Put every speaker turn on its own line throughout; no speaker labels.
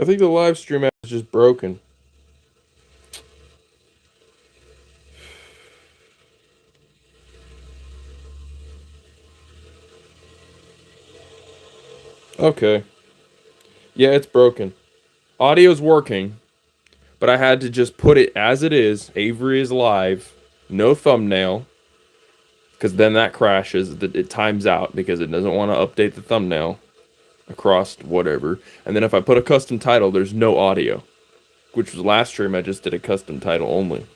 I think the live stream app is just broken. Okay. Yeah, it's broken. Audio's working, but I had to just put it as it is. Avery is live. No thumbnail. Because then that crashes. It times out because it doesn't want to update the thumbnail across whatever. And then if I put a custom title, there's no audio. Which was last stream, I just did a custom title only.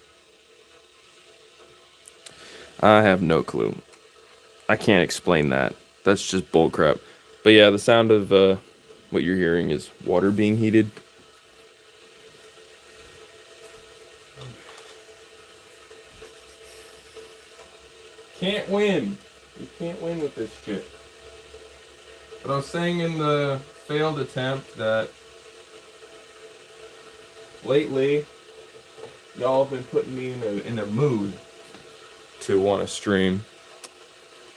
I have no clue. I can't explain that. That's just bullcrap. But yeah, the sound of what you're hearing is water being heated. Can't win. You can't win with this shit. But I was saying in the failed attempt that lately y'all have been putting me in a mood to want to stream.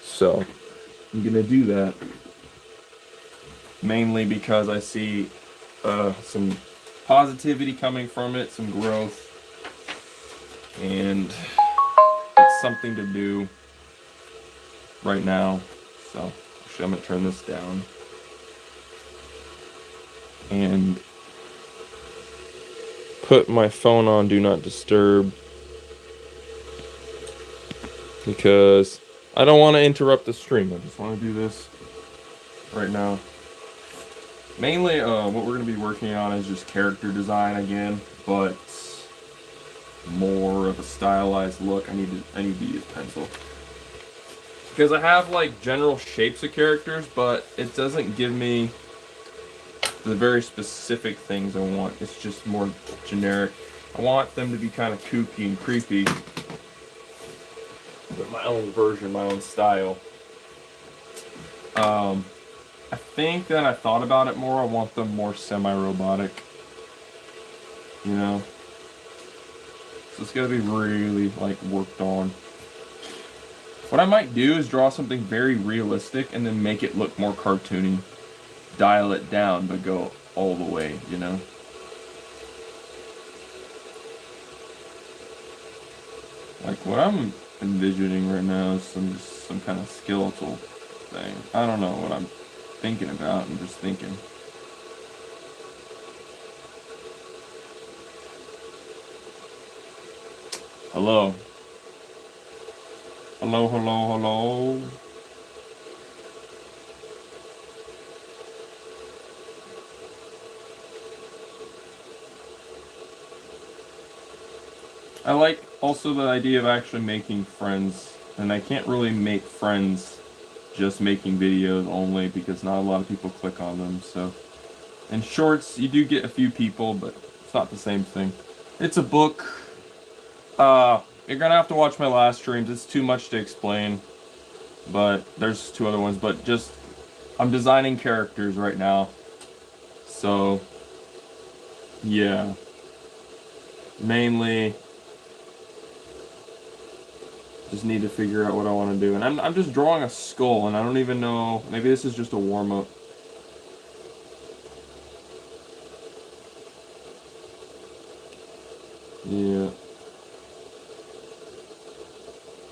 So I'm gonna do that. Mainly because I see some positivity coming from it, some growth, and it's something to do right now. So actually I'm gonna turn this down and put my phone on do not disturb because I don't want to interrupt the stream. I just want to do this right now. Mainly what we're going to be working on is just character design again, but more of a stylized look. I need to use pencil. Because I have like general shapes of characters, but it doesn't give me the very specific things I want. It's just more generic. I want them to be kind of kooky and creepy, but my own version, my own style. I think that I thought about it more. I want them more semi-robotic, you know. So it's gonna be really like worked on. What I might do is draw something very realistic and then make it look more cartoony. Dial it down, but go all the way, you know. Like what I'm envisioning right now is some kind of skeletal thing. I don't know what I'm thinking about. I'm just thinking. Hello. Hello, hello, hello. I like also the idea of actually making friends, and I can't really make friends just making videos only because not a lot of people click on them. So in shorts you do get a few people, but it's not the same thing. It's a book. You're gonna have to watch my last streams. It's too much to explain, but there's two other ones. But just I'm designing characters right now, so yeah, mainly just need to figure out what I want to do. And I'm just drawing a skull, and I don't even know. Maybe this is just a warm up. Yeah.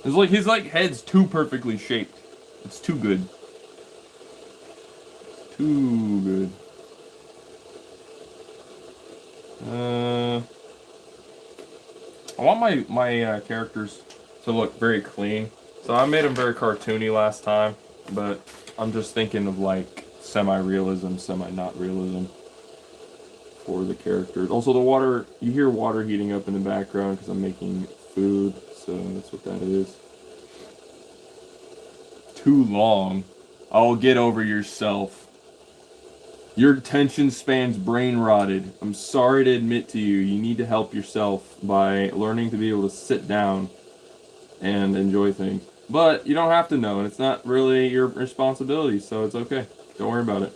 It's like his like head's too perfectly shaped. It's too good. Too good. I want my characters to look very clean. So I made them very cartoony last time, but I'm just thinking of like semi-realism, semi-not realism for the characters. Also the water, you hear water heating up in the background because I'm making food, so that's what that is. Too long. Oh, get over yourself. Your attention span's brain rotted. I'm sorry to admit to you, you need to help yourself by learning to be able to sit down and enjoy things. But you don't have to know, and it's not really your responsibility, so it's okay. Don't worry about it.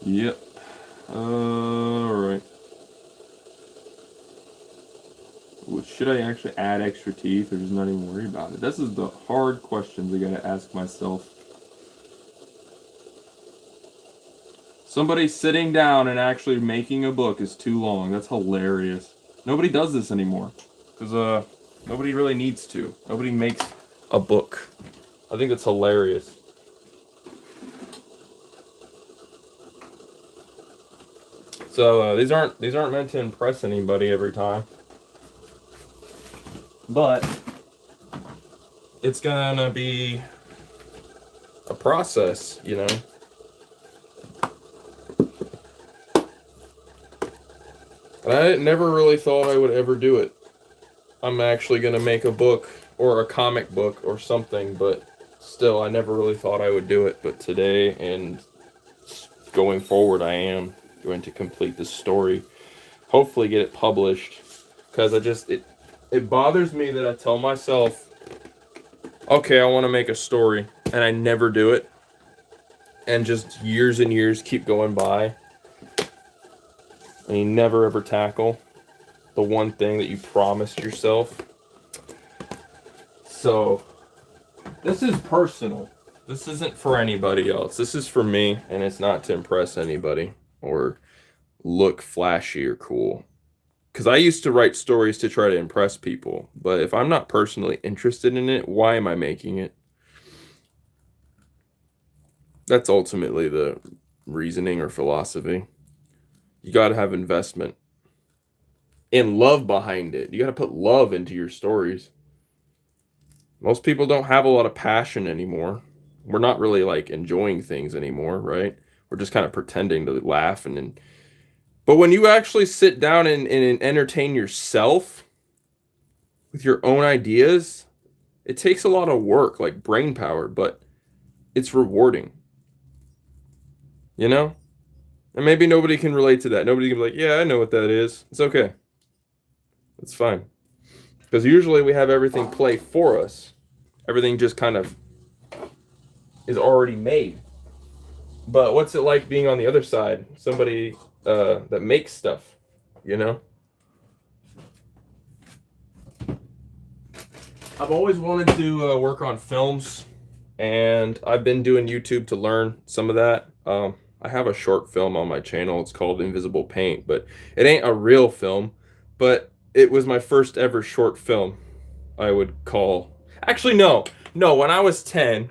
Yep. Alright. Should I actually add extra teeth or just not even worry about it? This is the hard questions I gotta ask myself. Somebody sitting down and actually making a book is too long. That's hilarious. Nobody does this anymore. Because nobody really needs to. Nobody makes a book. I think that's hilarious. So these aren't meant to impress anybody every time. But it's gonna be a process, you know. And I never really thought I would ever do it. I'm actually gonna make a book or a comic book or something, but still, I never really thought I would do it. But today and going forward, I am going to complete this story. Hopefully get it published. Because it bothers me that I tell myself, okay, I want to make a story, and I never do it. And just years and years keep going by. And you never ever tackle the one thing that you promised yourself. So, this is personal. This isn't for anybody else. This is for me, and it's not to impress anybody or look flashy or cool. Because I used to write stories to try to impress people, but if I'm not personally interested in it, why am I making it? That's ultimately the reasoning or philosophy. You got to have investment and love behind it. You got to put love into your stories. Most people don't have a lot of passion anymore. We're not really like enjoying things anymore, right? We're just kind of pretending to laugh and but when you actually sit down and entertain yourself with your own ideas, it takes a lot of work, like brain power, but it's rewarding. You know? And maybe nobody can relate to that. Nobody can be like, yeah, I know what that is. It's okay. It's fine. Because usually we have everything play for us. Everything just kind of is already made. But what's it like being on the other side? Somebody that makes stuff, you know? I've always wanted to work on films, and I've been doing YouTube to learn some of that. I have a short film on my channel. It's called Invisible Paint, but it ain't a real film, but it was my first ever short film, I would call. Actually, no. When I was 10,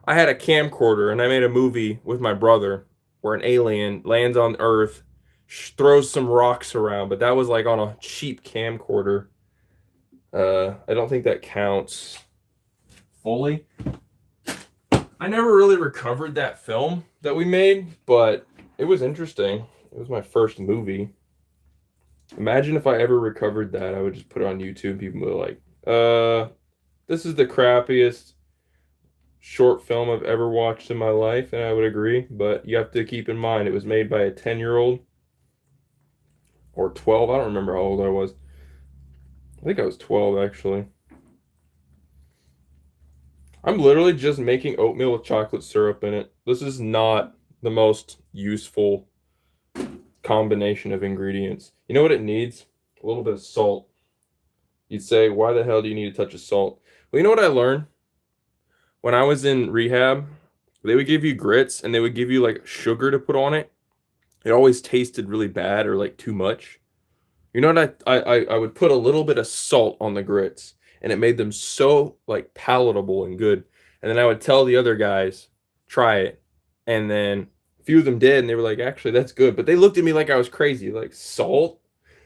I had a camcorder, and I made a movie with my brother where an alien lands on Earth, throws some rocks around, but that was like on a cheap camcorder. I don't think that counts fully. I never really recovered that film that we made, but it was interesting. It was my first movie. Imagine if I ever recovered that, I would just put it on YouTube. People would be like, this is the crappiest short film I've ever watched in my life, and I would agree, but you have to keep in mind it was made by a 10-year-old or 12. I don't remember how old I was. I think I was 12, actually. I'm literally just making oatmeal with chocolate syrup in it. This is not the most useful combination of ingredients. You know what it needs? A little bit of salt. You'd say, why the hell do you need a touch of salt? Well, you know what I learned? When I was in rehab, they would give you grits, and they would give you like sugar to put on it. It always tasted really bad or like too much. You know what I would put a little bit of salt on the grits, and it made them so like palatable and good. And then I would tell the other guys, try it. And then a few of them did, and they were like, actually, that's good. But they looked at me like I was crazy, like salt?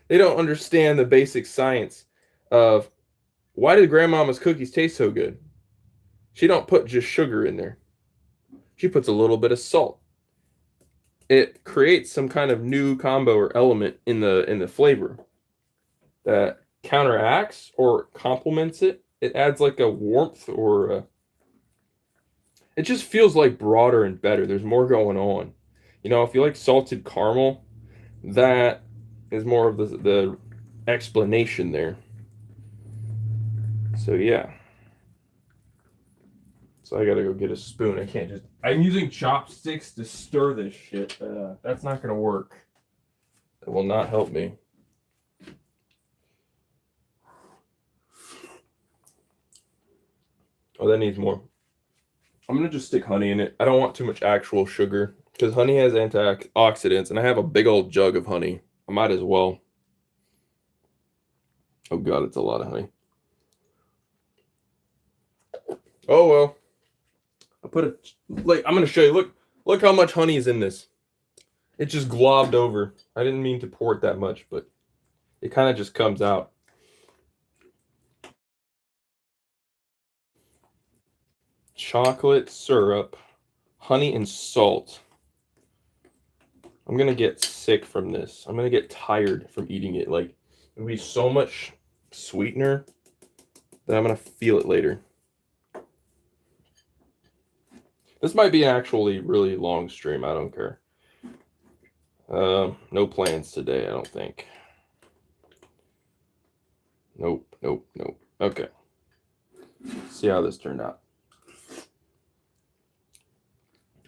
They don't understand the basic science of why did grandmama's cookies taste so good? She don't put just sugar in there. She puts a little bit of salt. It creates some kind of new combo or element in the flavor that counteracts or complements it. It adds like a warmth or it just feels like broader and better. There's more going on. You know, if you like salted caramel, that is more of the explanation there. So yeah. So I gotta go get a spoon. I can't just... I'm using chopsticks to stir this shit. That's not gonna work. It will not help me. Oh, that needs more. I'm gonna just stick honey in it. I don't want too much actual sugar Because honey has antioxidants, and I have a big old jug of honey. I might as well. Oh god, it's a lot of honey. Oh well. I put it like I'm gonna show you. Look how much honey is in this. It just globbed over. I didn't mean to pour it that much, but it kind of just comes out. Chocolate syrup, honey, and salt. I'm gonna get sick from this. I'm gonna get tired from eating it. Like, it'll be so much sweetener that I'm gonna feel it later. This might be an actually really long stream. I don't care. No plans today, I don't think. Nope. Okay. See how this turned out.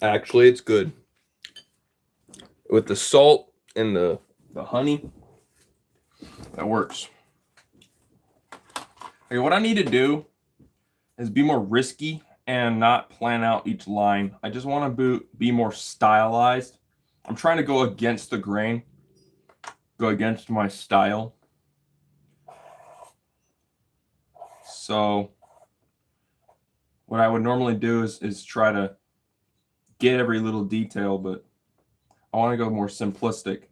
Actually, it's good. With the salt and the honey, that works. Okay, what I need to do is be more risky and not plan out each line. I just want to be more stylized. I'm trying to go against the grain, go against my style. So what I would normally do is try to get every little detail, but I want to go more simplistic.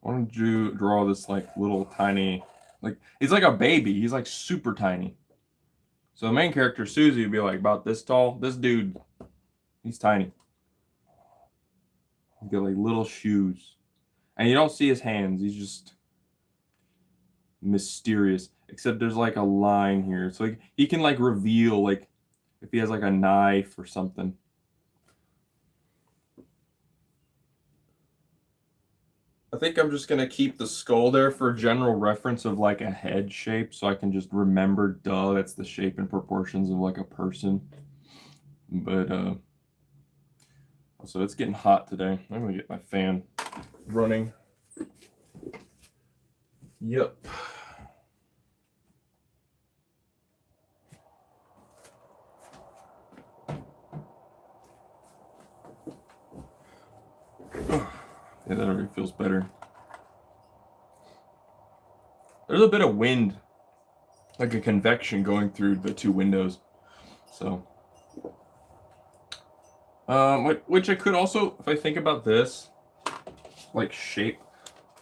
I want to draw this like little tiny, like he's like a baby. He's like super tiny. So the main character, Susie, would be like about this tall. This dude, he's tiny. He's got like little shoes. And you don't see his hands. He's just mysterious. Except there's like a line here. So like he can like reveal like if he has like a knife or something. I think I'm just gonna keep the skull there for general reference of like a head shape, so I can just remember, duh, that's the shape and proportions of like a person. But so it's getting hot today. I'm gonna get my fan running. Yep. Yeah, that already feels better. There's a bit of wind, like a convection going through the two windows. So, which I could also, if I think about this, like shape,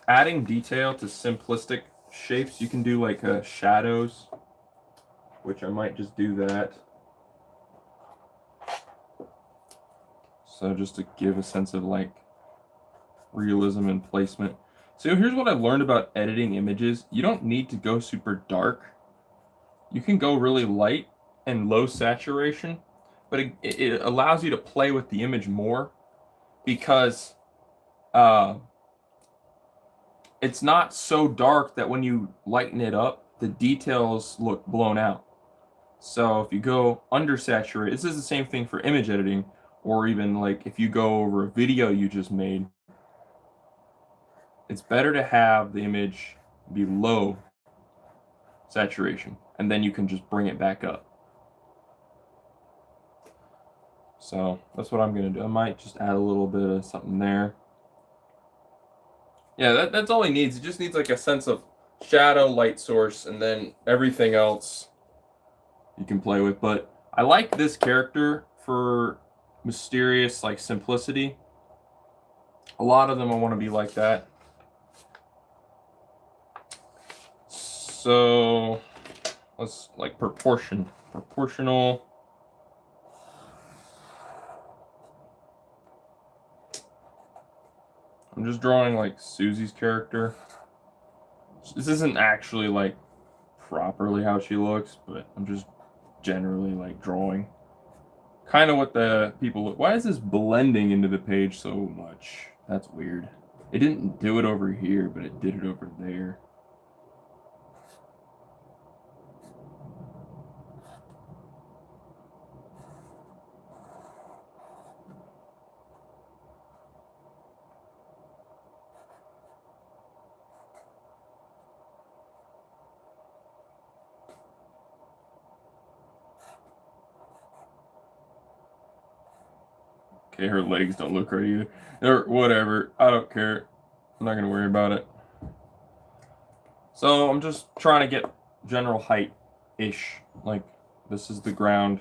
adding detail to simplistic shapes, you can do like shadows, which I might just do that. So just to give a sense of like realism and placement. So here's what I've learned about editing images. You don't need to go super dark. You can go really light and low saturation, but it allows you to play with the image more because it's not so dark that when you lighten it up, the details look blown out. So if you go undersaturated, this is the same thing for image editing, or even like if you go over a video you just made, it's better to have the image be low saturation, and then you can just bring it back up. So that's what I'm gonna do. I might just add a little bit of something there. Yeah, that's all he needs. He just needs like a sense of shadow, light source, and then everything else you can play with. But I like this character for mysterious, like simplicity. A lot of them I want to be like that. So let's like proportional. I'm just drawing like Susie's character. This isn't actually like properly how she looks, but I'm just generally like drawing kind of what the people look. Why is this blending into the page so much? That's weird. It didn't do it over here, but it did it over there. Okay, her legs don't look right either. Or whatever. I don't care. I'm not gonna worry about it. So I'm just trying to get general height-ish. Like, this is the ground.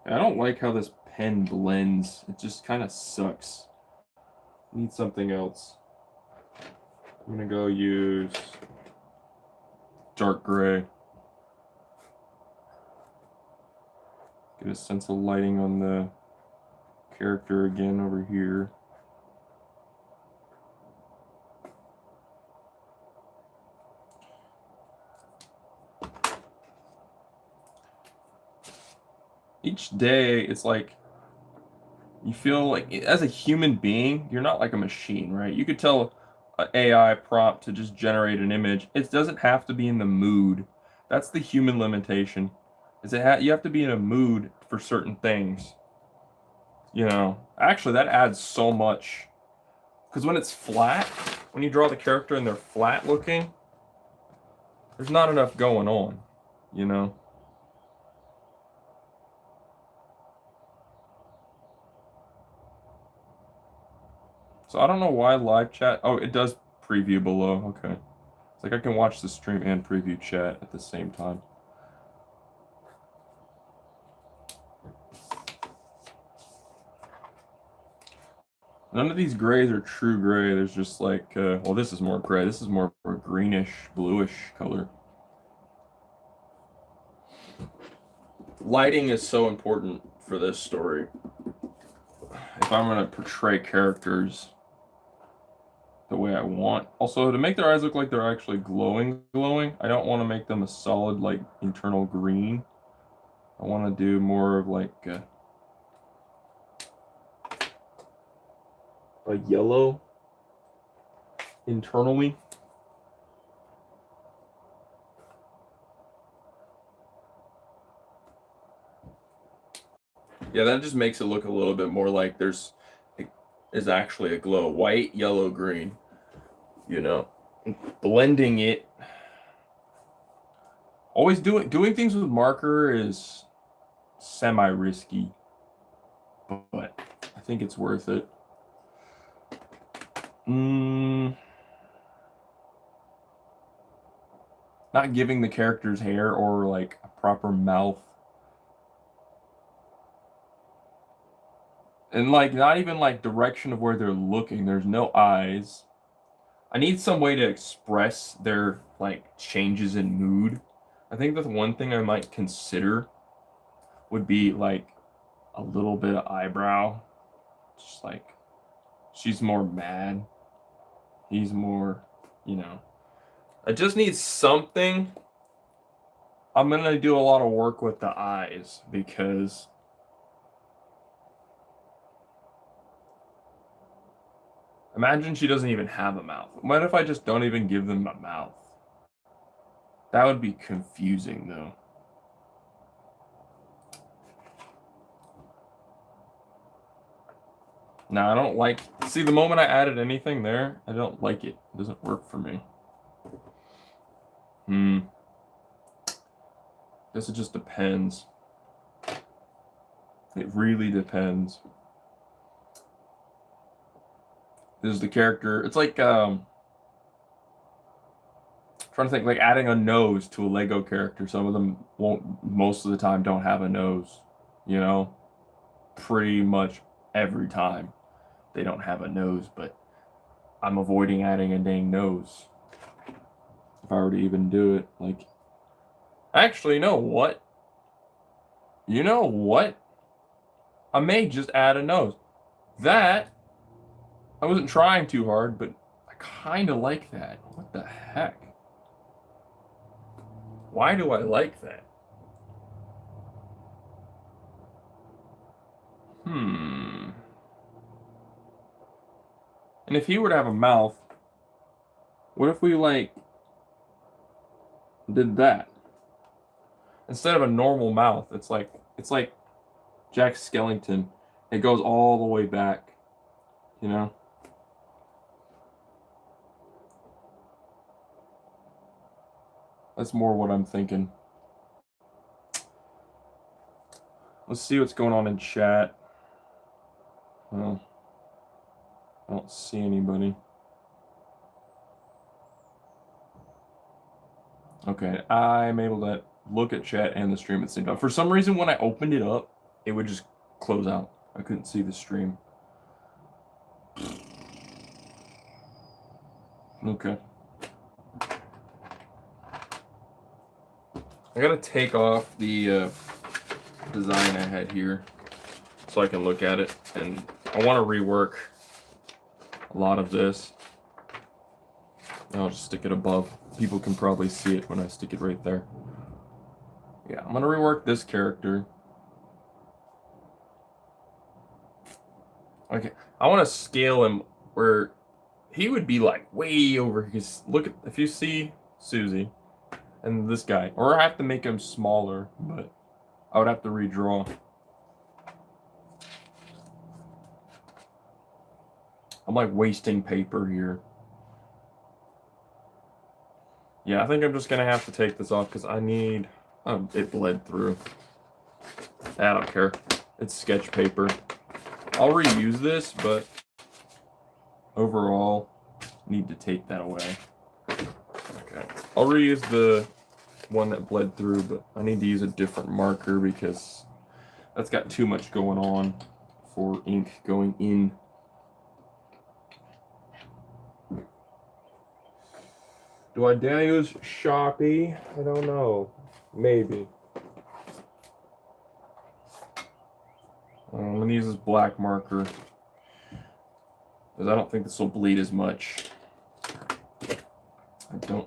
I don't like how this pen blends. It just kind of sucks. Need something else. I'm gonna go use dark gray. Get a sense of lighting on the character again over here. Each day, it's like you feel like, as a human being, you're not like a machine, right? You could tell an AI prompt to just generate an image. It doesn't have to be in the mood. That's the human limitation. Is you have to be in a mood for certain things. You know, actually, that adds so much. Because when it's flat, when you draw the character and they're flat looking, there's not enough going on, you know? So I don't know why live chat. Oh, it does preview below. Okay. It's like I can watch the stream and preview chat at the same time. None of these grays are true gray. There's just like, well, this is more gray. This is more of a greenish, bluish color. Lighting is so important for this story. If I'm going to portray characters the way I want. Also, to make their eyes look like they're actually glowing, I don't want to make them a solid, like, internal green. I want to do more of, like, a yellow internally. Yeah, that just makes it look a little bit more like there's actually a glow. White, yellow, green. You know, blending it. Always doing things with marker is semi-risky, but I think it's worth it. Not giving the characters hair or like a proper mouth. And like not even like direction of where they're looking. There's no eyes. I need some way to express their like changes in mood. I think the one thing I might consider would be like a little bit of eyebrow. Just like she's more mad. He's more, you know. I just need something. I'm going to do a lot of work with the eyes because imagine she doesn't even have a mouth. What if I just don't even give them a mouth? That would be confusing, though. No, I don't like... See, the moment I added anything there, I don't like it. It doesn't work for me. Guess it just depends. It really depends. This is the character. It's like... trying to think, like adding a nose to a Lego character. Some of them won't, most of the time, don't have a nose. You know? Pretty much every time they don't have a nose, but I'm avoiding adding a dang nose. If I were to even do it, like... Actually, you know what? You know what? I may just add a nose. That, I wasn't trying too hard, but I kind of like that. What the heck? Why do I like that? And if he were to have a mouth, what if we, like, did that? Instead of a normal mouth, it's like Jack Skellington. It goes all the way back, you know? That's more what I'm thinking. Let's see what's going on in chat. Well, I don't see anybody. Okay, I'm able to look at chat and the stream at the same time. For some reason, when I opened it up, it would just close out. I couldn't see the stream. Okay. I gotta take off the design I had here so I can look at it, and I want to rework a lot of this. I'll just stick it above. People can probably see it when I stick it right there. Yeah, I'm gonna rework this character. Okay, I want to scale him where he would be like way over. Because look at, if you see Susie and this guy, or I have to make him smaller, but I would have to redraw. I'm like wasting paper here. Yeah, I think I'm just gonna have to take this off because I need. It bled through. I don't care. It's sketch paper. I'll reuse this, but overall, need to take that away. Okay, I'll reuse the one that bled through, but I need to use a different marker because that's got too much going on for ink going in. Do I dare use Sharpie? I don't know. Maybe. I'm gonna use this black marker because I don't think this will bleed as much. I don't.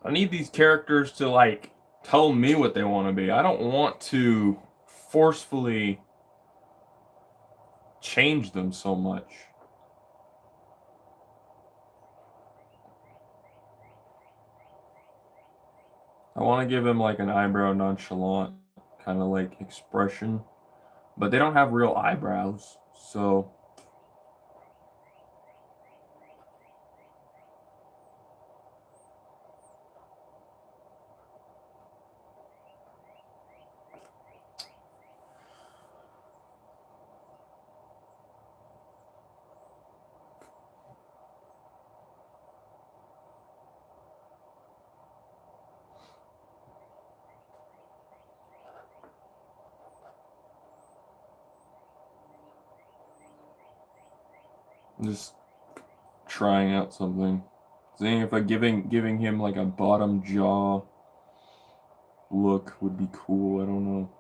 I need these characters to like tell me what they want to be. I don't want to forcefully change them so much. I want to give them like an eyebrow nonchalant kind of like expression, but they don't have real eyebrows, so I'm just trying out something. Seeing if giving him like a bottom jaw look would be cool. I don't know.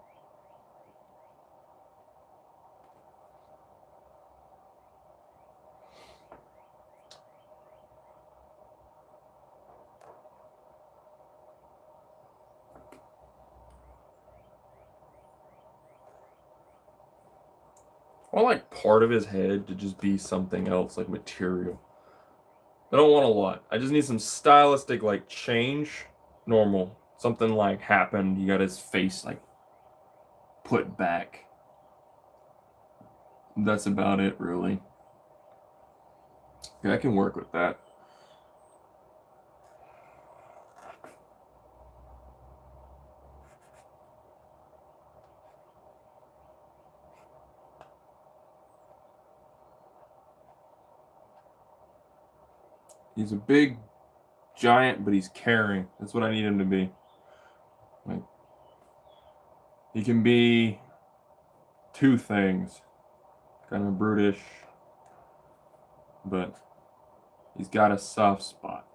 I want like part of his head to just be something else, like material. I don't want a lot. I just need some stylistic like change. Normal. Something like happened. You got his face like put back. That's about it, really. Yeah, I can work with that. He's a big giant, but he's caring. That's what I need him to be. Like, he can be two things. Kind of brutish, but he's got a soft spot.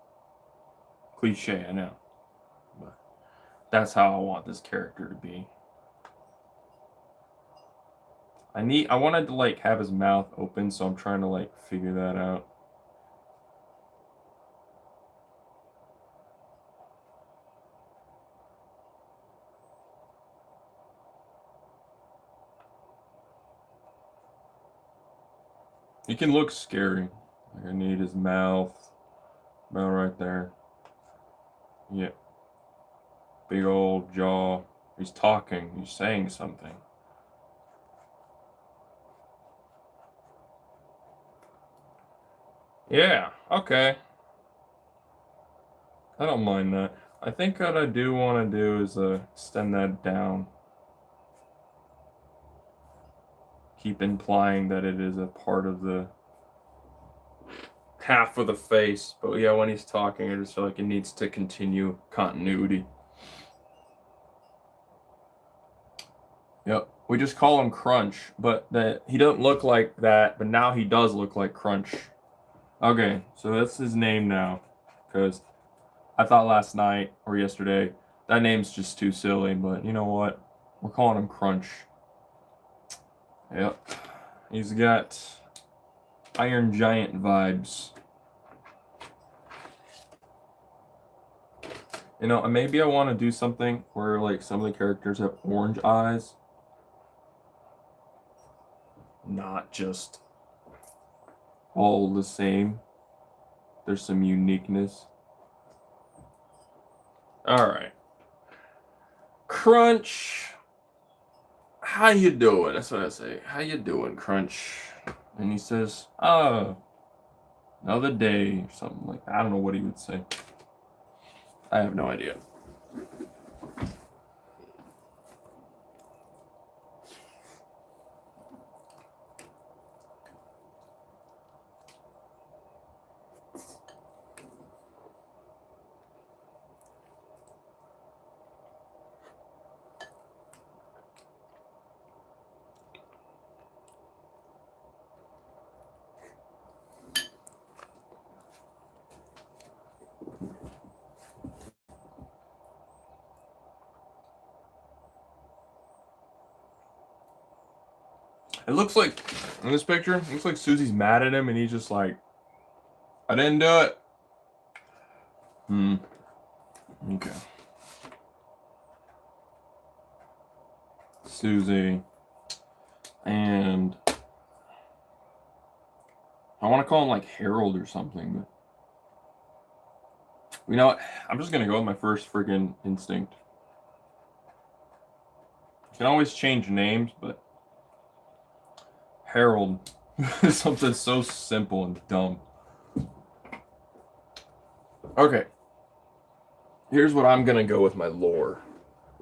Cliche, I know. But that's how I want this character to be. I wanted to like have his mouth open, so I'm trying to like figure that out. He can look scary. Like I need his mouth. About right there. Yeah. big old jaw. He's talking. He's saying something. Yeah, okay. I don't mind that. I think what I do want to do is extend that down. Keep implying that it is a part of the half of the face. But yeah, when he's talking, I just feel like it needs to continue continuity. Yep. We just call him Crunch, but that he doesn't look like that, but now he does look like Crunch. Okay, so that's his name now. Because I thought last night or yesterday, that name's just too silly, but you know what? We're calling him Crunch. Yep. He's got Iron Giant vibes. You know, maybe I want to do something where like some of the characters have orange eyes. Not just all the same. There's some uniqueness. Alright. Crunch. How you doing? That's what I say. How you doing, Crunch? And he says, oh, another day, or something like that. I don't know what he would say. I have no idea. It looks like, in this picture, it looks like Susie's mad at him and he's just like, I didn't do it. Okay. Susie. And I want to call him like Harold or something, but you know what? I'm just gonna go with my first freaking instinct. You can always change names, but Harold is something so simple and dumb. Okay. Here's what I'm gonna go with my lore.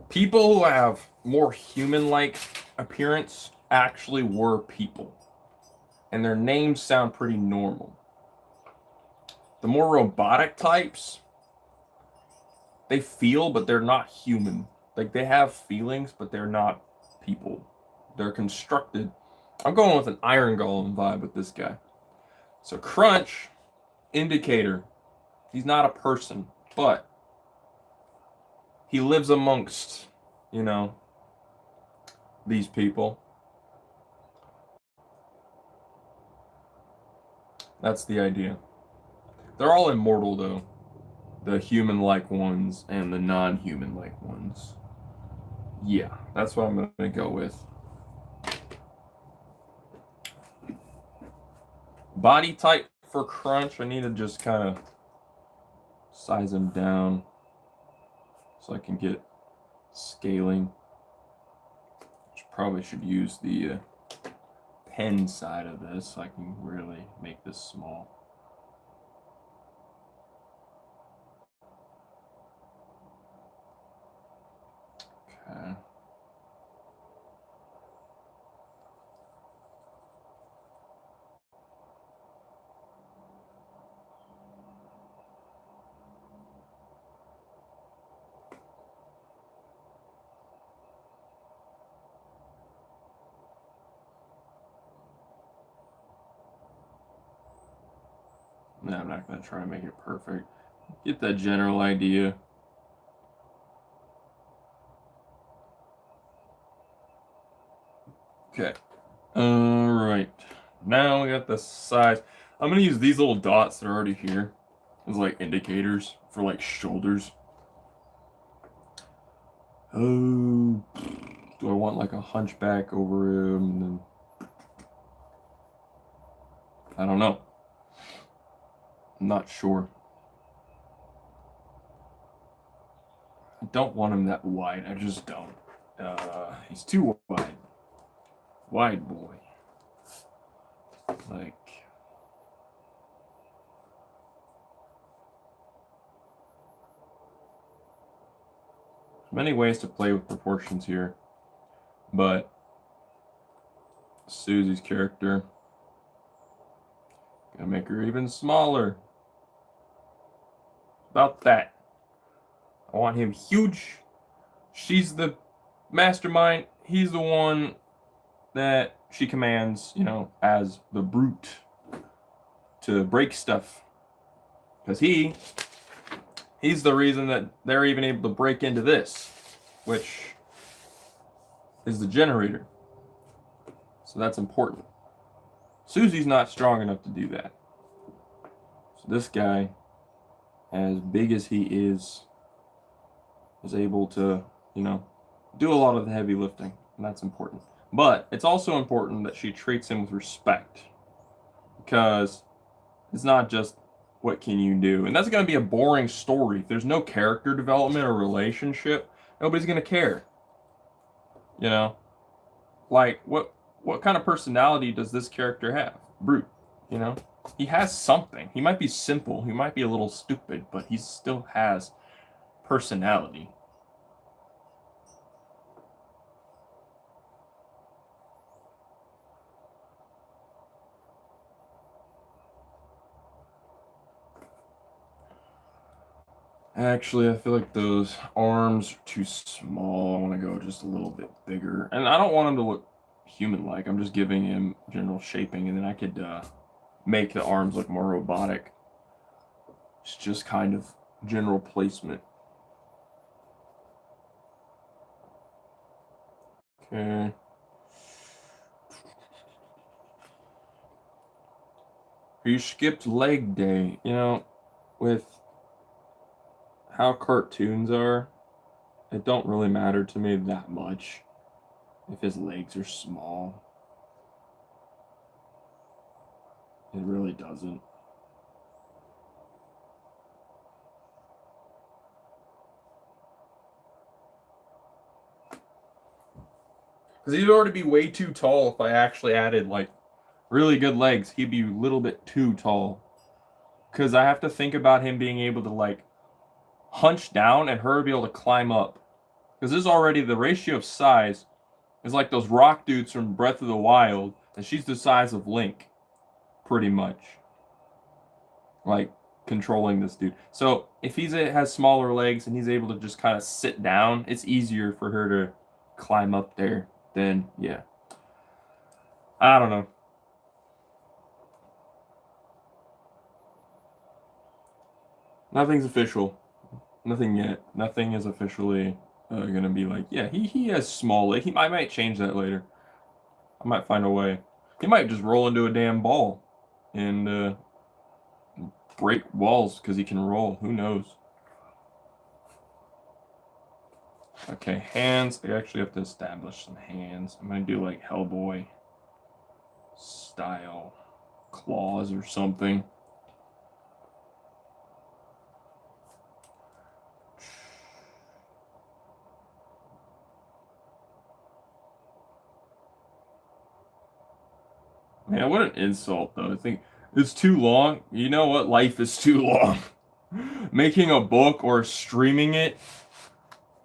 People who have more human-like appearance actually were people. And their names sound pretty normal. The more robotic types, they feel, but they're not human. Like, they have feelings, but they're not people. They're constructed. I'm going with an Iron Golem vibe with this guy. So Crunch, indicator. He's not a person, but he lives amongst, you know, these people. That's the idea. They're all immortal, though. The human-like ones and the non-human-like ones. Yeah, that's what I'm going to go with. Body type for Crunch, I need to just kind of size him down so I can get scaling. Probably should use the pen side of this so I can really make this small. Okay. No, I'm not going to try to make it perfect. Get that general idea. Okay. Alright. Now we got the size. I'm going to use these little dots that are already here as like indicators for like shoulders. Oh, do I want like a hunchback over him? And then I don't know. I'm not sure. I don't want him that wide. I just don't. He's too wide. Wide boy. Like... many ways to play with proportions here, but Susie's character, gonna make her even smaller. About that. I want him huge. She's the mastermind. He's the one that she commands, you know, as the brute to break stuff. Because he's the reason that they're even able to break into this, which is the generator. So that's important. Susie's not strong enough to do that. So this guy, as big as he is able to, you know, do a lot of the heavy lifting, and that's important. But it's also important that she treats him with respect, because it's not just what can you do, and that's going to be a boring story. If there's no character development or relationship, nobody's going to care. You know, like what kind of personality does this character have? Brute, you know? He has something. He might be simple, he might be a little stupid, but he still has personality. Actually, I feel like those arms are too small. I want to go just a little bit bigger. And I don't want him to look human-like. I'm just giving him general shaping, and then I could make the arms look more robotic. It's just kind of general placement. Okay. You skipped leg day. You know, with how cartoons are, it don't really matter to me that much if his legs are small. It really doesn't. Because he'd already be way too tall if I actually added, like, really good legs. He'd be a little bit too tall. Because I have to think about him being able to, like, hunch down and her be able to climb up. Because this is already, the ratio of size is like those rock dudes from Breath of the Wild, and she's the size of Link, pretty much. Like, controlling this dude. So, if he has smaller legs and he's able to just kind of sit down, it's easier for her to climb up there. Then, yeah. I don't know. Nothing's official. Nothing yet. Nothing is officially gonna be like, yeah, he has small legs. I might change that later. I might find a way. He might just roll into a damn ball and break walls because he can roll. Who knows? Okay, hands. I actually have to establish some hands. I'm gonna do like Hellboy style claws or something. Man, what an insult, though. I think it's too long. You know what? Life is too long. Making a book or streaming it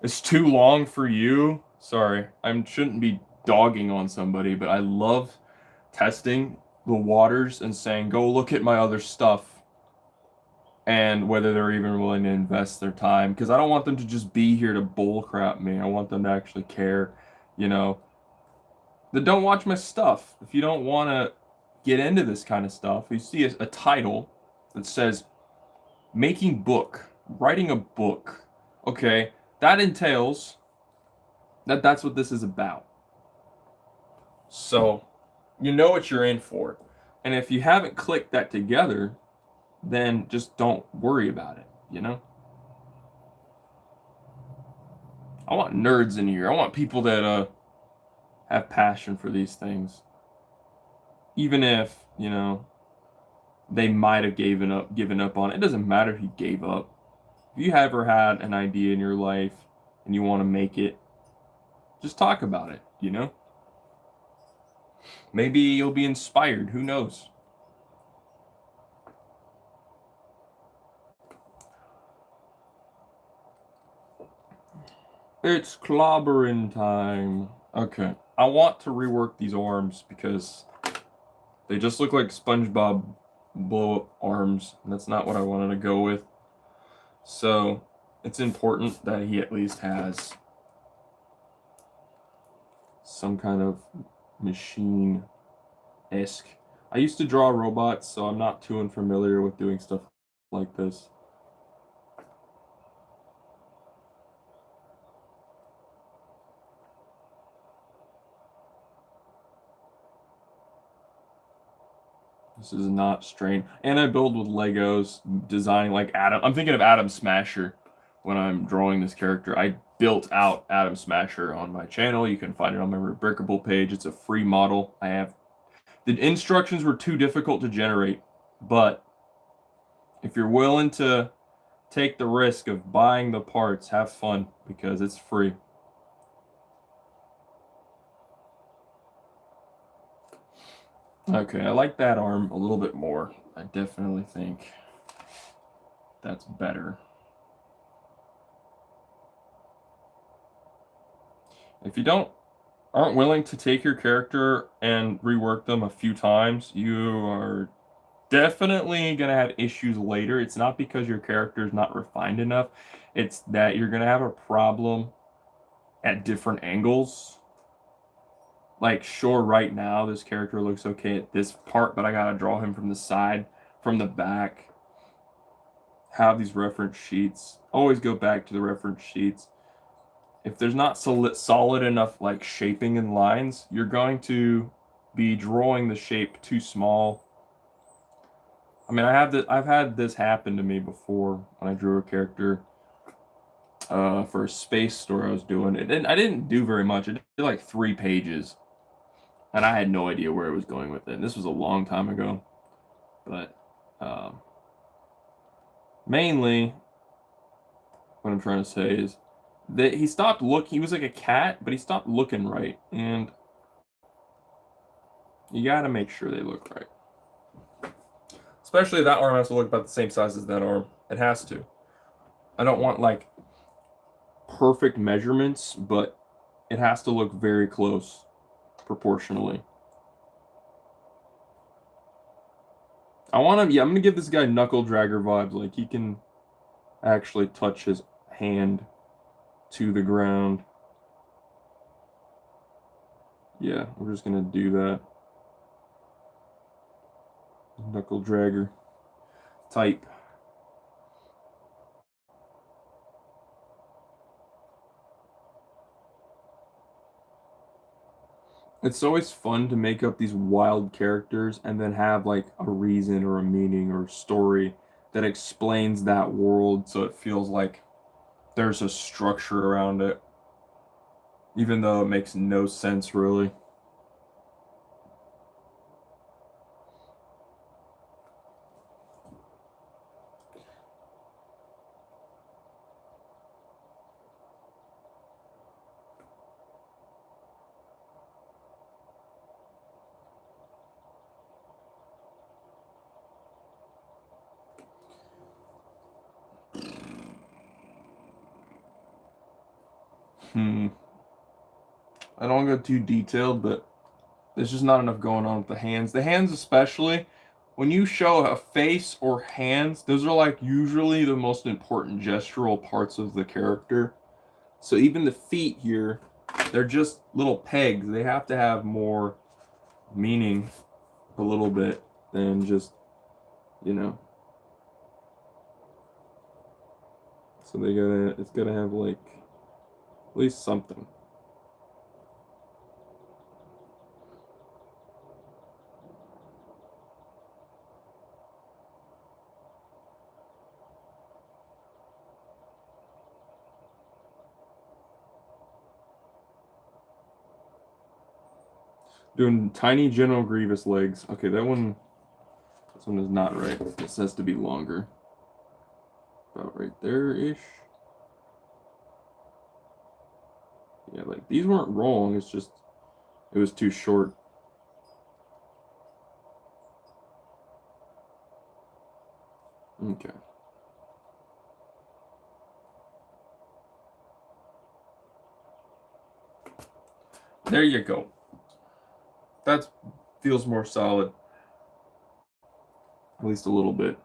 is too long for you. Sorry, I shouldn't be dogging on somebody, but I love testing the waters and saying, go look at my other stuff, and whether they're even willing to invest their time. Because I don't want them to just be here to bullcrap me. I want them to actually care, you know. Then don't watch my stuff. If you don't want to get into this kind of stuff, you see a title that says making book, writing a book. Okay, that entails that's what this is about. So you know what you're in for. And if you haven't clicked that together, then just don't worry about it, you know? I want nerds in here. I want people that have passion for these things. Even if, you know, they might have given up on it. It doesn't matter if you gave up. If you ever had an idea in your life and you want to make it, just talk about it, you know? Maybe you'll be inspired, who knows? It's clobbering time. Okay, I want to rework these arms because they just look like SpongeBob blow-up arms, and that's not what I wanted to go with. So it's important that he at least has some kind of machine-esque. I used to draw robots, so I'm not too unfamiliar with doing stuff like this. This is not strained. And I build with Legos, designing like Adam. I'm thinking of Adam Smasher when I'm drawing this character. I built out Adam Smasher on my channel. You can find it on my Rebrickable page. It's a free model. The instructions were too difficult to generate, but if you're willing to take the risk of buying the parts, have fun because it's free. Okay, I like that arm a little bit more. I definitely think that's better. If you aren't willing to take your character and rework them a few times, you are definitely going to have issues later. It's not because your character is not refined enough. It's that you're going to have a problem at different angles. Like, sure, right now, this character looks okay at this part, but I gotta draw him from the side, from the back. Have these reference sheets. Always go back to the reference sheets. If there's not solid enough, like, shaping and lines, you're going to be drawing the shape too small. I mean, I've had this happen to me before when I drew a character for a space story I was doing. I didn't do very much. I did like 3 pages. And I had no idea where it was going with it. This was a long time ago. But mainly, what I'm trying to say is that he stopped looking. He was like a cat, but he stopped looking right. And you got to make sure they look right. Especially that arm has to look about the same size as that arm. It has to. I don't want like perfect measurements, but it has to look very close proportionally. I'm gonna give this guy knuckle dragger vibes. Like he can actually touch his hand to the ground. Yeah, we're just gonna do that. Knuckle dragger type. It's always fun to make up these wild characters and then have like a reason or a meaning or a story that explains that world so it feels like there's a structure around it, even though it makes no sense really. I don't go too detailed, but there's just not enough going on with the hands. The hands, especially, when you show a face or hands, those are like usually the most important gestural parts of the character. So even the feet here, they're just little pegs. They have to have more meaning a little bit than just, you know. So it's gotta have like at least something. Doing tiny General Grievous legs. Okay, this one is not right. This has to be longer. About right there-ish. Yeah, like these weren't wrong, it's just it was too short. Okay. There you go. That feels more solid. At least a little bit.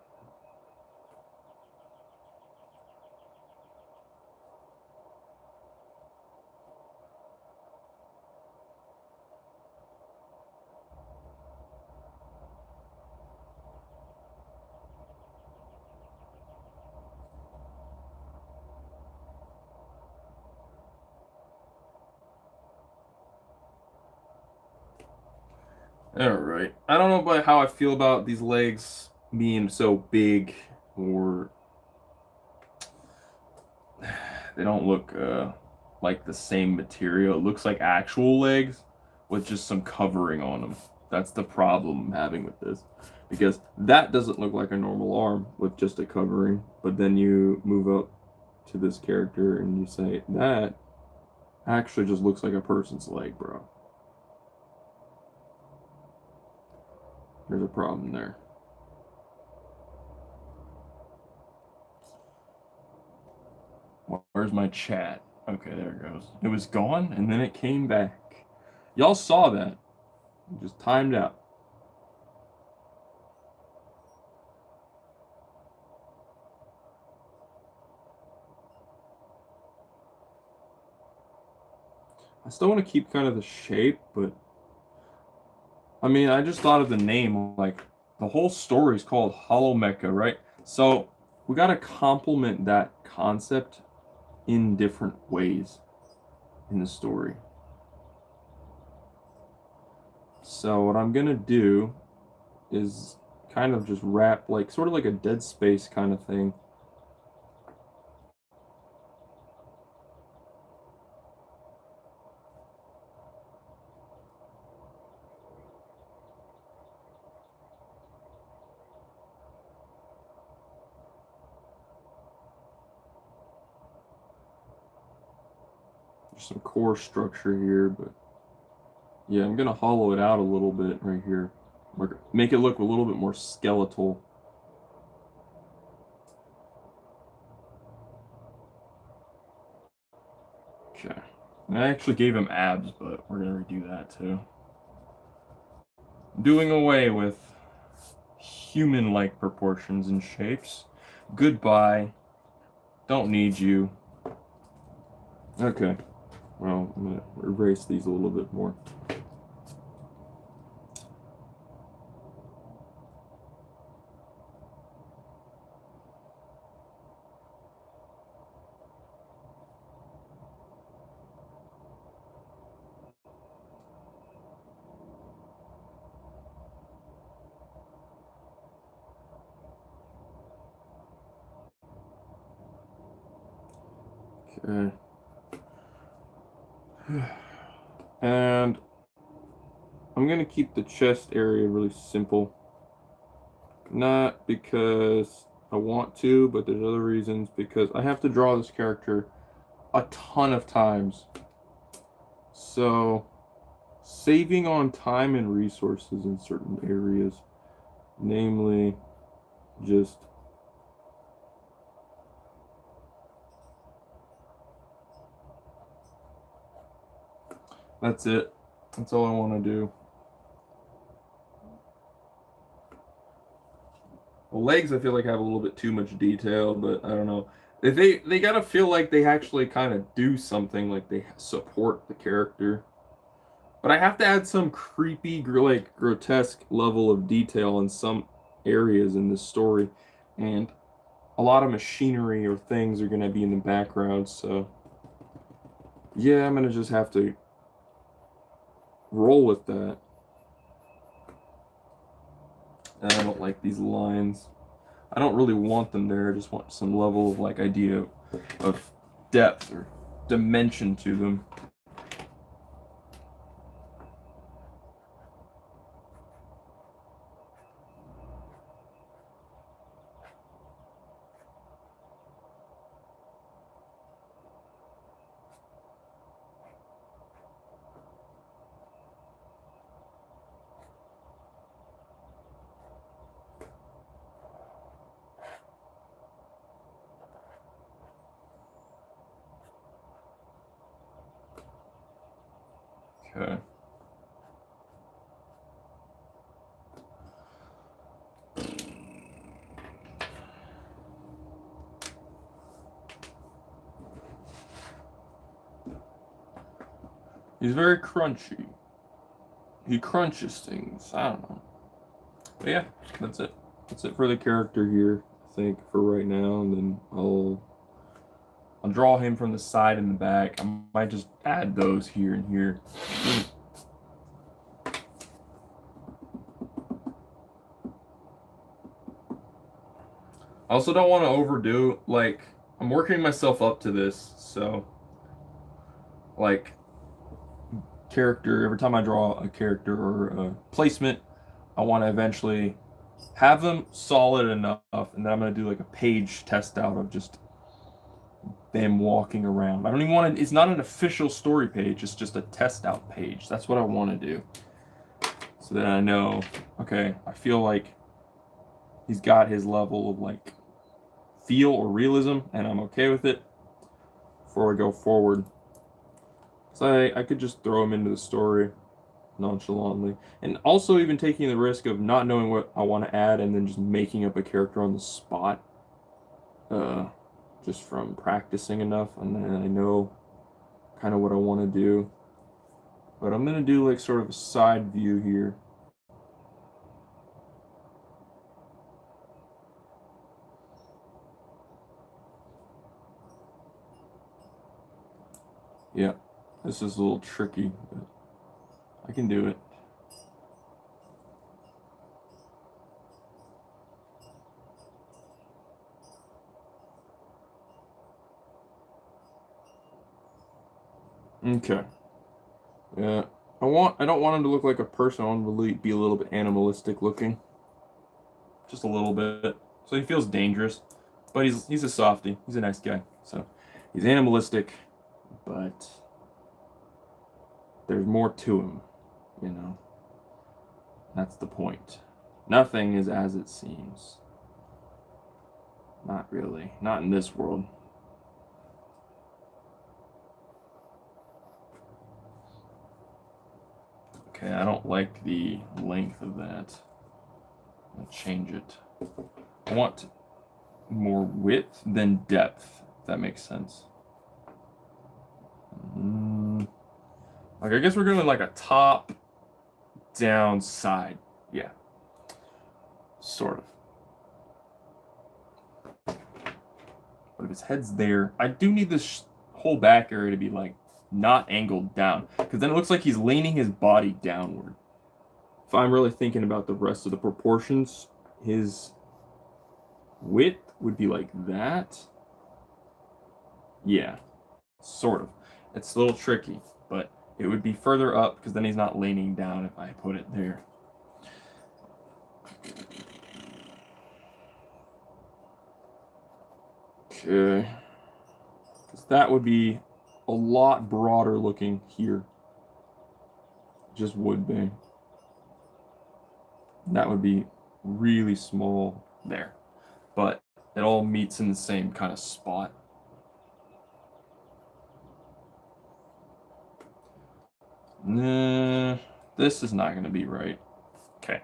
Alright. I don't know about how I feel about these legs being so big, or they don't look like the same material. It looks like actual legs with just some covering on them. That's the problem I'm having with this. Because that doesn't look like a normal arm with just a covering. But then you move up to this character and you say, that actually just looks like a person's leg, bro. There's a problem there. Where's my chat? Okay, there it goes. It was gone and then it came back. Y'all saw that. It just timed out. I still want to keep kind of the shape, but I mean, I just thought of the name. Like, the whole story is called Hollow Mecha, right? So we got to complement that concept in different ways in the story. So what I'm gonna do is kind of just wrap, like, sort of like a Dead Space kind of thing. There's some core structure here, but yeah, I'm gonna hollow it out a little bit right here. Make it look a little bit more skeletal. Okay. I actually gave him abs, but we're gonna redo that too. Doing away with human-like proportions and shapes. Goodbye. Don't need you. Okay. Well, I'm gonna erase these a little bit more. Okay. And I'm gonna keep the chest area really simple. Not because I want to, but there's other reasons. Because I have to draw this character a ton of times. So, saving on time and resources in certain areas, namely just that's it. That's all I want to do. The legs, I feel like, have a little bit too much detail, but I don't know. If they gotta feel like they actually kind of do something, like they support the character. But I have to add some creepy, like grotesque level of detail in some areas in this story, and a lot of machinery or things are gonna be in the background. So yeah, I'm gonna just have to roll with that. And I don't like these lines. I don't really want them there. I just want some level of like idea of depth or dimension to them. Okay. He's very crunchy. He crunches things. I don't know. But yeah, that's it. That's it for the character here, I think, for right now. And then I'll draw him from the side and the back. I might just add those here and here. I also don't want to overdo, like, I'm working myself up to this, so, like, character, every time I draw a character or a placement, I want to eventually have them solid enough, and then I'm going to do, like, a page test out of just them walking around. I don't even want to, it's not an official story page, it's just a test out page. That's what I want to do. So that I know, okay, I feel like he's got his level of, like, feel or realism, and I'm okay with it before I go forward. So I could just throw him into the story nonchalantly, and also even taking the risk of not knowing what I want to add and then just making up a character on the spot, just from practicing enough, and then I know kind of what I want to do. But I'm gonna do like sort of a side view here. Yeah, this is a little tricky, but I can do it. Okay. Yeah. I don't want him to look like a person. I want him to be a little bit animalistic looking. Just a little bit. So he feels dangerous. But he's a softie. He's a nice guy. So he's animalistic, but there's more to him, you know. That's the point. Nothing is as it seems. Not really. Not in this world. Okay, I don't like the length of that. I'll change it. I want more width than depth, if that makes sense. Like, I guess we're going like a top down side. Yeah. Sort of. But if his head's there, I do need this whole back area to be like not angled down, because then it looks like he's leaning his body downward. If I'm really thinking about the rest of the proportions, his width would be like that. Yeah, sort of. It's a little tricky, but it would be further up because then he's not leaning down if I put it there. Okay. Because that would be a lot broader looking here. Just would be. That would be really small there. But it all meets in the same kind of spot. Nah, this is not going to be right. Okay.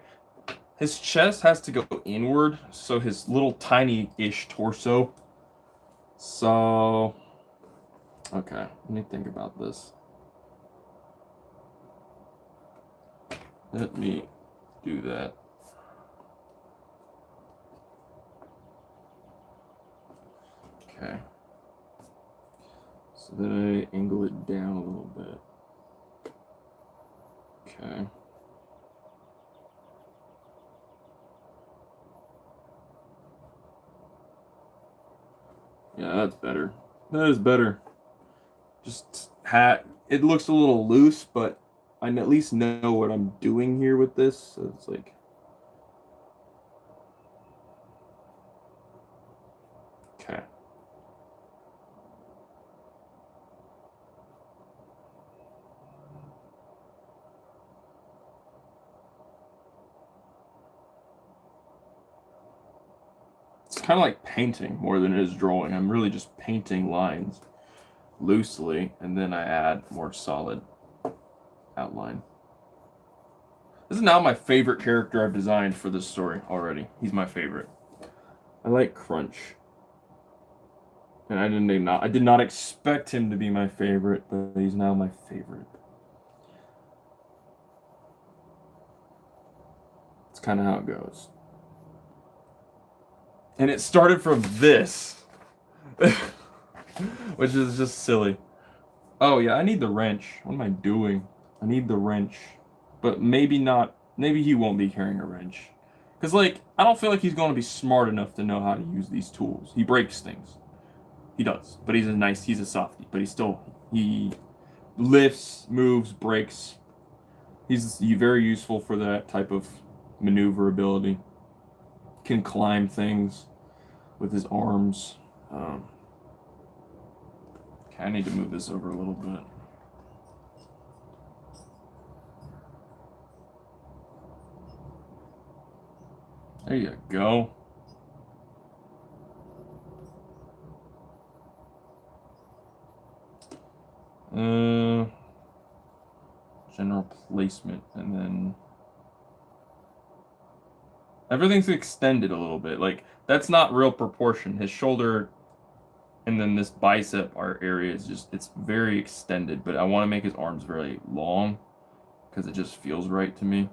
His chest has to go inward, so his little tiny-ish torso. So, okay, let me think about this. Let me do that. Okay. So then I angle it down a little bit. Okay. Yeah, that's better. That is better. Just it looks a little loose, but I at least know what I'm doing here with this. So it's like, okay. It's kind of like painting more than it is drawing. I'm really just painting lines loosely, and then I add more solid outline. This is now my favorite character I've designed for this story already. He's my favorite. I like Crunch. And I did not expect him to be my favorite, but he's now my favorite. It's kind of how it goes. And it started from this, which is just silly. Oh yeah, I need the wrench. What am I doing? I need the wrench. But maybe not. Maybe he won't be carrying a wrench. Because, like, I don't feel like he's going to be smart enough to know how to use these tools. He breaks things. He does. But he's a softie. But he lifts, moves, breaks. He's very useful for that type of maneuverability. Can climb things with his arms. Okay, I need to move this over a little bit. There you go. General placement, and then everything's extended a little bit. Like, that's not real proportion. His shoulder and then this bicep area is just, it's very extended, but I want to make his arms very long because it just feels right to me.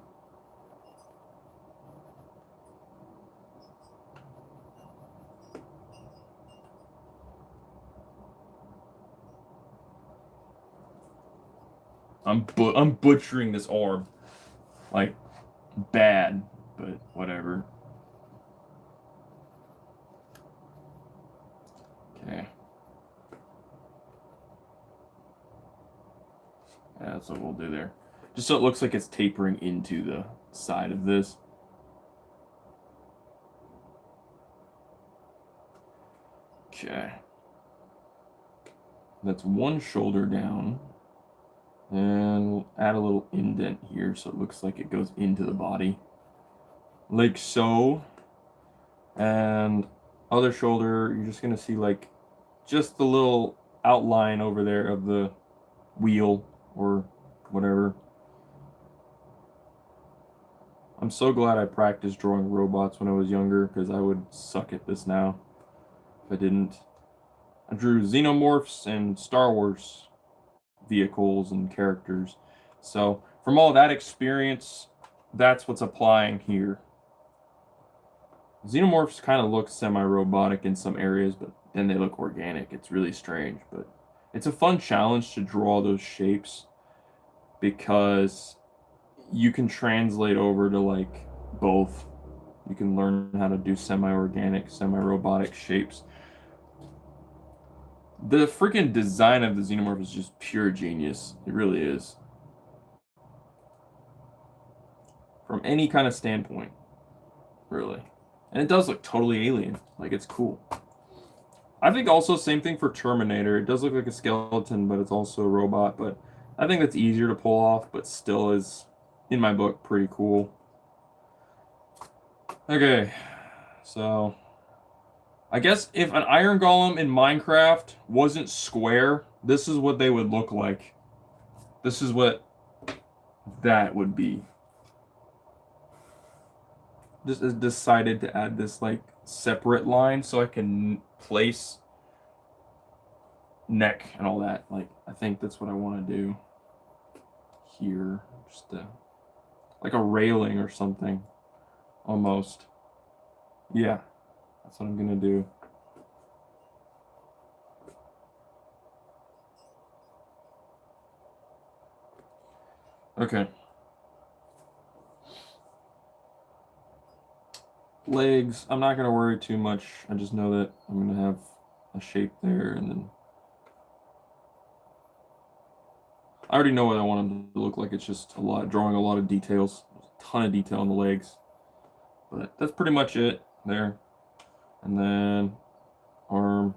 I'm butchering this arm, like, bad, but whatever. Okay. Yeah, that's what we'll do there. Just so it looks like it's tapering into the side of this. Okay. That's one shoulder down. And we'll add a little indent here so it looks like it goes into the body. Like so. And other shoulder, you're just going to see like just the little outline over there of the wheel or whatever. I'm so glad I practiced drawing robots when I was younger because I would suck at this now if I didn't. I drew xenomorphs and Star Wars vehicles and characters. So from all that experience, that's what's applying here. Xenomorphs kind of look semi-robotic in some areas, but then they look organic. It's really strange, but it's a fun challenge to draw those shapes because you can translate over to like both. You can learn how to do semi-organic, semi-robotic shapes. The freaking design of the Xenomorph is just pure genius. It really is. From any kind of standpoint. Really. And it does look totally alien. Like, it's cool. I think also same thing for Terminator. It does look like a skeleton, but it's also a robot. But I think that's easier to pull off, but still is, in my book, pretty cool. Okay. So I guess if an iron golem in Minecraft wasn't square, this is what they would look like. This is what that would be. Just decided to add this like separate line so I can place neck and all that. Like, I think that's what I want to do here. Just like a railing or something, almost. Yeah. That's what I'm going to do. Okay. Legs, I'm not going to worry too much. I just know that I'm going to have a shape there, and then I already know what I want them to look like. It's just drawing a lot of details. There's a ton of detail on the legs. But that's pretty much it there. And then arm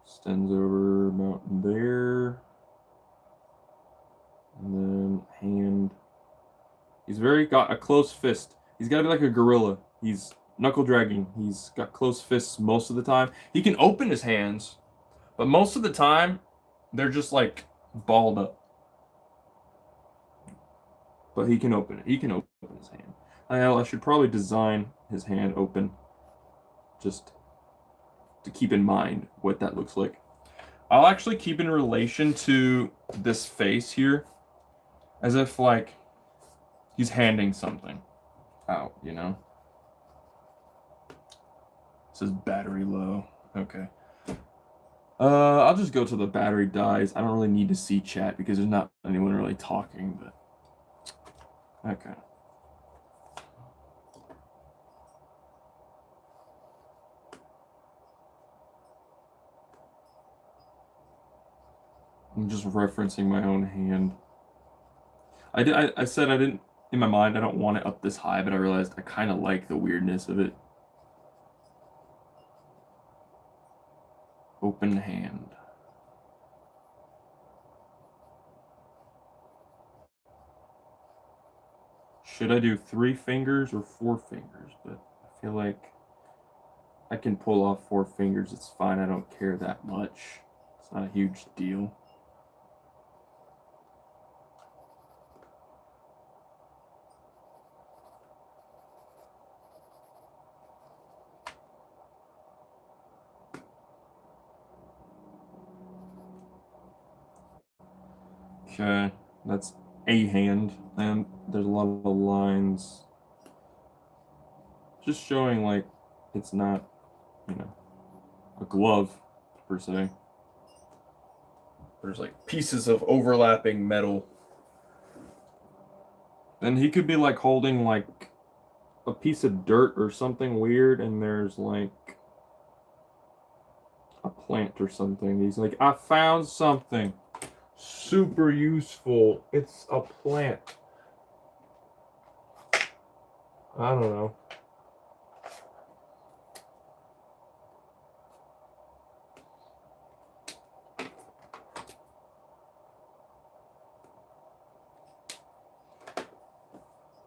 extends over about there. And then hand. He's got a close fist. He's got to be like a gorilla. He's knuckle dragging. He's got close fists most of the time. He can open his hands, but most of the time, they're just like balled up. but he can open it. He can open his hand. I should probably design his hand open just to keep in mind what that looks like. I'll actually keep in relation to this face here as if like he's handing something out, you know? It says battery low. Okay. I'll just go till the battery dies. I don't really need to see chat because there's not anyone really talking, but okay. I'm just referencing my own hand. I said I didn't, in my mind, I don't want it up this high, but I realized I kind of like the weirdness of it. Open hand. Should I do 3 fingers or 4 fingers? But I feel like I can pull off 4 fingers. It's fine. I don't care that much. It's not a huge deal. Okay, that's a hand, and there's a lot of lines just showing like it's not, you know, a glove per se. There's like pieces of overlapping metal. And he could be like holding like a piece of dirt or something weird, and there's like a plant or something. He's like, I found something super useful. It's a plant. I don't know.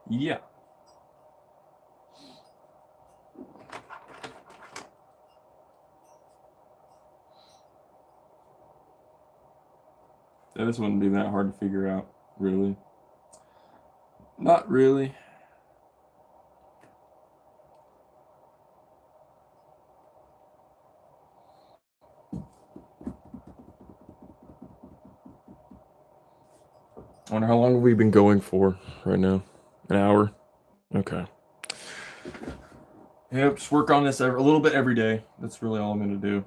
Yeah. This wouldn't be that hard to figure out, really. Not really. I wonder how long have we been going for right now? An hour? Okay. Yep, just work on this a little bit every day. That's really all I'm going to do.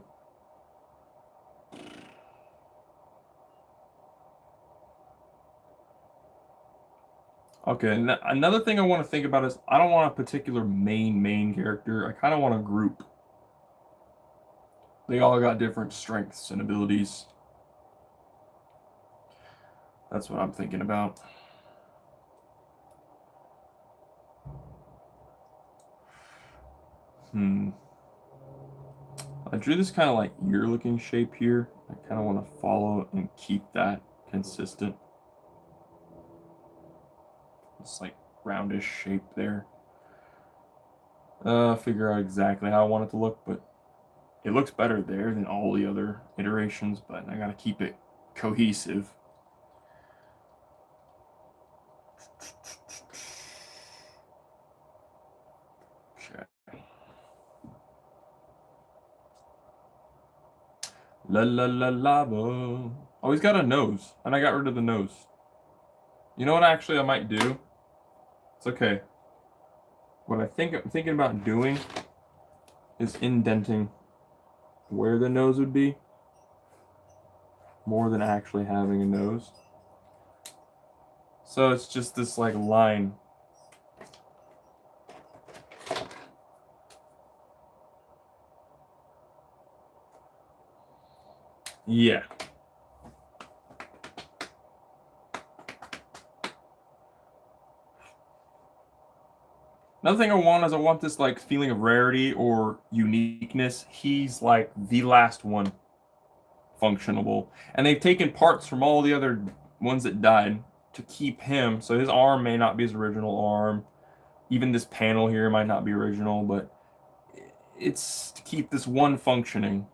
Okay, another thing I want to think about is I don't want a particular main character. I kind of want a group. They all got different strengths and abilities. That's what I'm thinking about. I drew this kind of like ear-looking shape here. I kind of want to follow and keep that consistent. This like roundish shape there. Figure out exactly how I want it to look, but it looks better there than all the other iterations, but I gotta keep it cohesive. Okay. La la la lava. Oh, he's got a nose, and I got rid of the nose. You know what actually I might do? It's okay. What I'm thinking about doing is indenting where the nose would be more than actually having a nose. So it's just this like line. Yeah. Another thing I want is I want this like feeling of rarity or uniqueness. He's like the last one functionable. And they've taken parts from all the other ones that died to keep him. So his arm may not be his original arm. Even this panel here might not be original, but it's to keep this one functioning.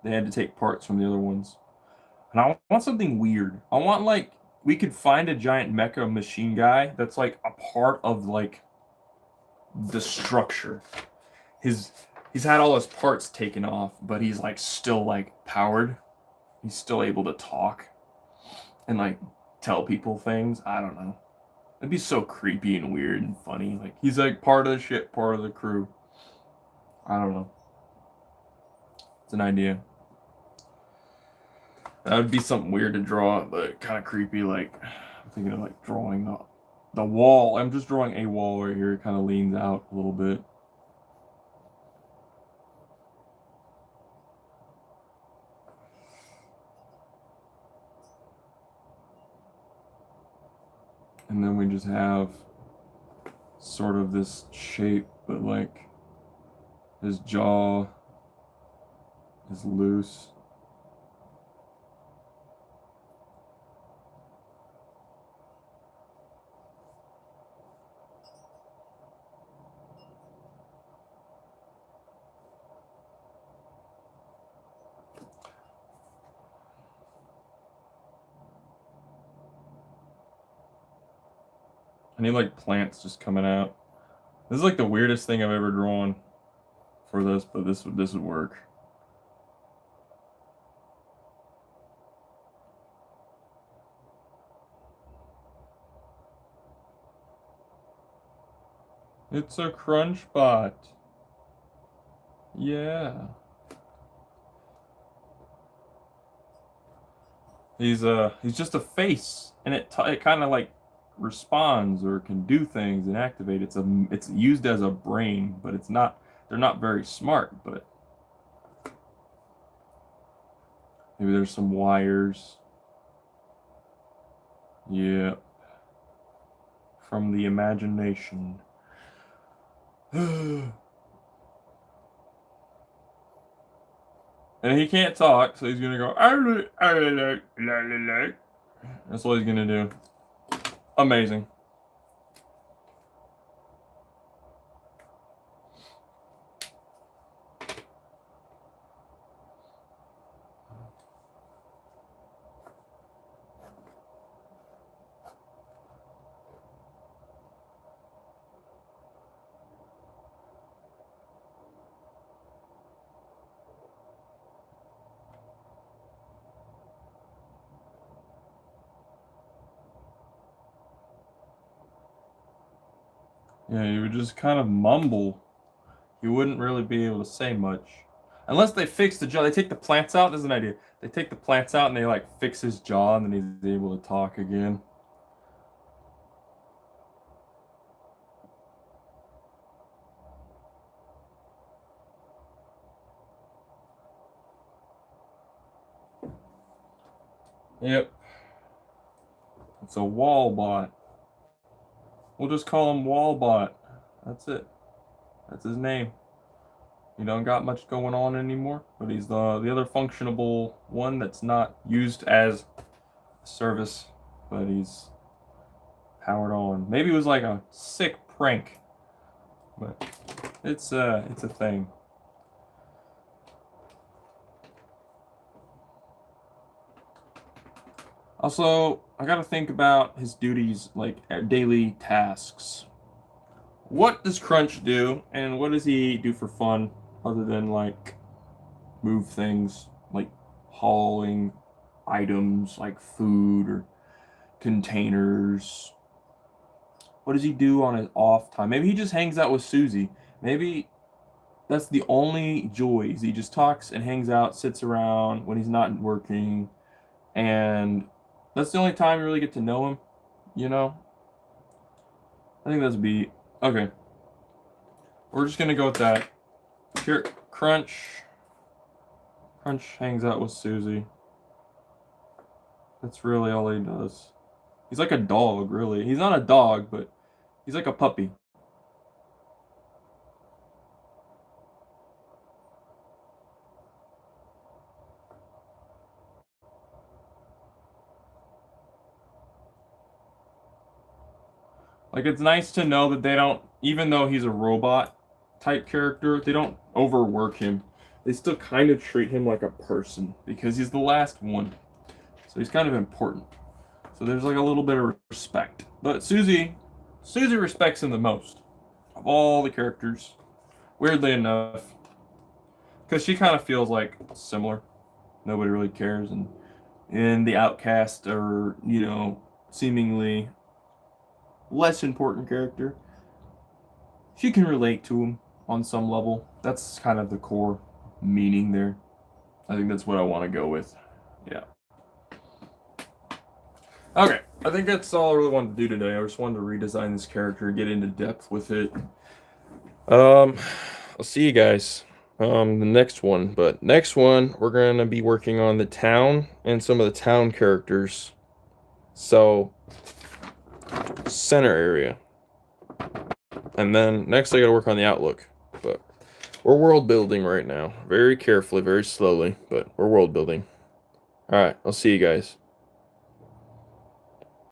They had to take parts from the other ones. And I want something weird. I want like we could find a giant mecha machine guy that's like a part of like the structure. He's had all his parts taken off, but he's like still like powered. He's still able to talk and like tell people things. I don't know. It'd be so creepy and weird and funny. Like he's like part of the ship, part of the crew. I don't know. It's an idea. That would be something weird to draw, but kind of creepy. Like I'm thinking of like drawing the wall. I'm just drawing a wall right here. It kind of leans out a little bit. And then we just have sort of this shape, but like his jaw is loose. I need like plants just coming out. This is like the weirdest thing I've ever drawn for this, but this would work. It's a crunch bot. Yeah. He's just a face, and it kind of like responds or can do things and activate. It's used as a brain, but it's not. They're not very smart, but maybe there's some wires. Yeah. From the imagination. And he can't talk, so he's gonna go. That's what he's gonna do. Amazing. Yeah, you would just kind of mumble. You wouldn't really be able to say much. Unless they fix the jaw. They take the plants out. There's an idea. They take the plants out and they like fix his jaw and then he's able to talk again. Yep. It's a wall bot. We'll just call him Wallbot. That's it. That's his name. He don't got much going on anymore, but he's the other functionable one that's not used as a service, but he's powered on. Maybe it was like a sick prank, but it's a thing. Also, I gotta think about his duties, like daily tasks. What does Crunch do, and what does he do for fun, other than like move things, like hauling items like food or containers? What does he do on his off time? Maybe he just hangs out with Susie. Maybe that's the only joys. He just talks and hangs out, sits around when he's not working, and that's the only time you really get to know him, you know? I think that's beat. Okay. We're just gonna go with that. Here, Crunch. Crunch hangs out with Susie. That's really all he does. He's like a dog, really. He's not a dog, but he's like a puppy. Like, it's nice to know that they don't, even though he's a robot type character, they don't overwork him. They still kind of treat him like a person because he's the last one. So he's kind of important. So there's like a little bit of respect. But Susie respects him the most of all the characters. Weirdly enough, because she kind of feels like similar. Nobody really cares, and the outcast or seemingly less important character, she can relate to him on some level. That's kind of the core meaning there. I think that's what I want to go with. Yeah. Okay, I think that's all I really wanted to do today. I just wanted to redesign this character, get into depth with it. I'll see you guys the next one. But next one, we're gonna be working on the town and some of the town characters. So center area. And then next I gotta work on the outlook. But we're world building right now. Very carefully, very slowly, but we're world building. Alright, I'll see you guys.